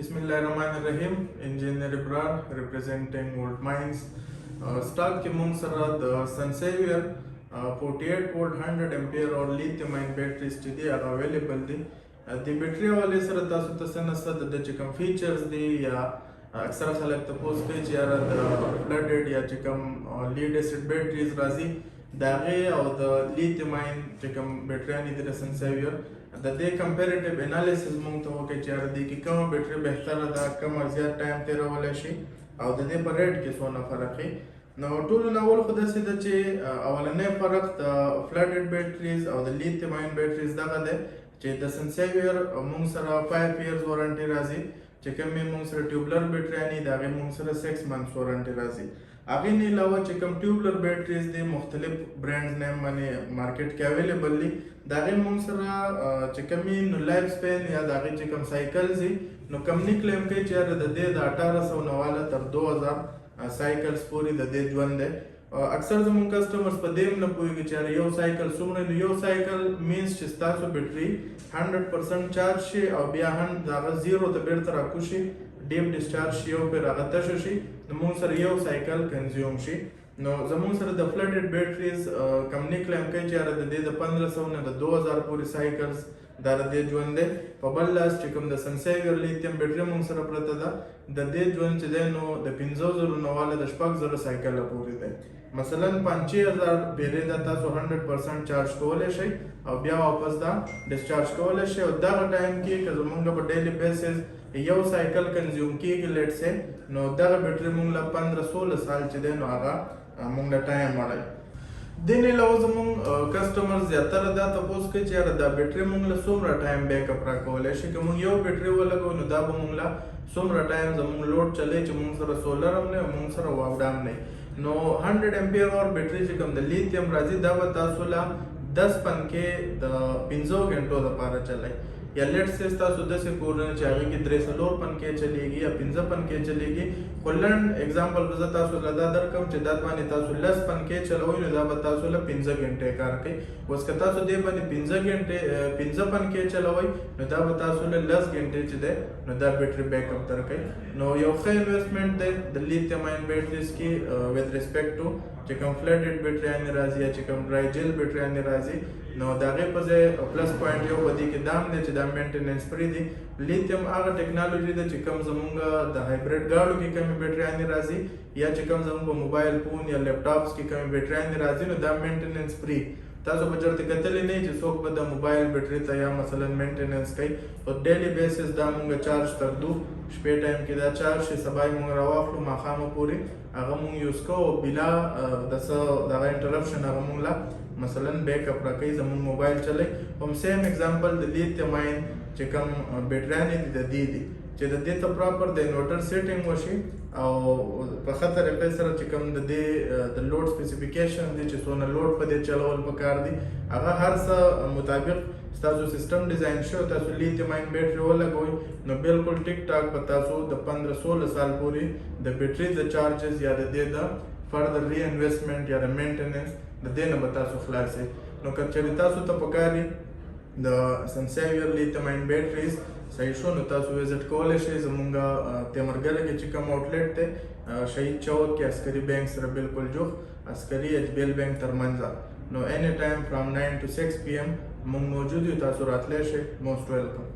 Bismillahirrahmanirrahim. Engineer Ibrar representing Gold Mines. Stock के मुंग सरा the SunSaviour 48 volt 100 ampere और lithium ion batteries today are available the the battery वाले सरा तासु तसन सद the चिकम features दी या अक्सर खलक तपोस के चियारा the flooded या चिकम lead acid batteries राजी दागे और the lithium ion चिकम battery आनी दी SunSaviour د دې کمپیریټیو انالیسس مونږ ته وکړي چې د دې کې کومه بیټري بهتره ده کومه زیات ټایم تیرولی شي او د دې په ریټ کې څونه فرق وي. نو ټولو نه اول خو داسې ده چې اولنی فرق د فلډډ بیټریز او د لیتیم آین بیټریز دغه دی چې د SunSaviour مونږ سره 5 years وارنټي راځي چې کومې مونږ سره ټیوبلر بیټریانې د هغې مونږ سره 6 months وارنټي راځي. هغې نه علاوه چې کوم ټیوبلر بیټریز دي مختلف برانډز نیم باندې مارکیټ کې اویلیبل دي د هغې مونږ سره چې کومې نو لایف سپین یا د هغې چې کوم سایکلز دي نو کمپني کلیم کوي چې یاره د دې د 1899 تر 2000 سایکلز پورې د دې ژوند دی. اکثر زموږ کسټمرز په دې هم نه پوهېږي چې یاره یو سایکل څومره نو یو سایکل مینس چې ستاسو بیټري 100% چارج شي او بیا هم د هغه زیرو ته بیرته راکوشي ډیپ ډسچارج شي او پرې هغه تشه شي نو موږ سره یو سایکل کنزیوم شي. نو زموږ سره د فلډډ بیټریز کمپني کلیم کوي چې یاره د دې د 1500 نه د 2000 پورې سایکلز دا د دې ژوند دی. په بل لاس چې کوم د SunSaviour لیتیم بیټري موږ سره پرته ده د دې ژوند چې دی نو د 50,000 نه واله د 6000 سایکله پورې دی. مثلا 5000 بیرې دا تاسو 100% چارج کولی شئ او بیا واپس دا ډسچارج کولی شئ او دغه ټایم کې که زموږ په ډیلی بیسز یو سایکل کنزیوم کېږي لیټ سې نو دغه بیټري موږ له 15-16 سال چې دی نو هغه موږ له ټایم وړی. دې نه علاوه زموږ کسټمر زیاتره دا تپوس کوي چې یاره دا بیټري موږ له څومره ټایم بیک اپ راکولی شي که موږ یو بیټري ولګو نو دا به موږ له څومره ټایم زموږ لوډ چلی چې موږ سره سولر هم نه موږ سره واوډا هم نه. نو 100 امپیر اور بیټري چې کوم د لیتیم راځي دا به تاسو له 10 پنکې د 15 غنټو دپاره چلی یا لیټ سې تاسو داسې کورونه چې هغې کې 3-4 پنکې چلیږي یا 15 پنکې چلیږي خو لنډ اګزامپل به زه تاسو له دا درکړم چې دا باندې تاسو 10 پنکې چلوئ نو دا به تاسو له 15 غنټې کار کوي. اوس که تاسو دې باندې 15 پنکې چلوئ نو دا به تاسو له 10 غنټې چې دی نو دا بیټري بیک اپ درکوي. نو یو ښه انویسټمنټ دی د لیتیم آین بیټریز کې وذ ریسپیکټ ټو چې کوم فلډډ بیټریانې راځي یا چې کوم ډرای جیل بیټریانې راځي نو د هغې په ځای پلس پوینټ یو په دې کې دا هم دی چې دا مینټیننس فری دي. لیتیم هغه ټیکنالوژي ده چې کوم زموږ د هایبریډ ګاډو کې کمې بیټریانې راځي یا چې کوم زموږ په موبایل فون یا لیپټاپس کې کمې بیټریانې راځي نو دا مینټیننس فری. تاسو به چېرته کتلی نه چې څوک به د موبایل بیټري ته یا مثلا مینټیننس کوي په ډیلی بیسس دا مونږ چارج تردو شپې ټایم کې دا چارج شي سبا یې مونږ راواخلو ماښامه پورې هغه مونږ یوز کوو بلا د څه دغه انټرپشن هغه مونږ له مثلا بیک اپ راکوي زموږ موبایل چلی. هم سیم اگزامپل د لیتیم آین چې کوم بیټریانې دي د دې دي چې د دې ته پراپر د انورټر سیټینګ وشي او په ښه طریقې سره چې کوم د دې د لوډ سپیسیفیکیشن دي چې څونه لوډ په دې چلول پکار دي هغه هر څه مطابق ستاسو سیسټم ډیزاین شوی تاسو لیتیم آین بیټري ولګوئ نو بالکل ټیک ټاک به تاسو د 15-16 سال پورې د بیټري د چارجز یا د دې د فردر ری انویسټمنټ یا د مینټیننس د دې نه به تاسو خلاص یې. نو که چېرې تاسو ته پکار وي د SunSaviour لیتیم آین بیټریز صحیح شو نو تاسو وزټ کولی شئ زموږ تیمرګره کې چې کوم آوټلیټ دی شهید چوک کې عسکري بینک سره بالکل جوخ عسکري HBL بینک ترمنځه نو any time from 9 to 6 PM موږ موجود یو تاسو راتلی شئ. موسټ ویلکم.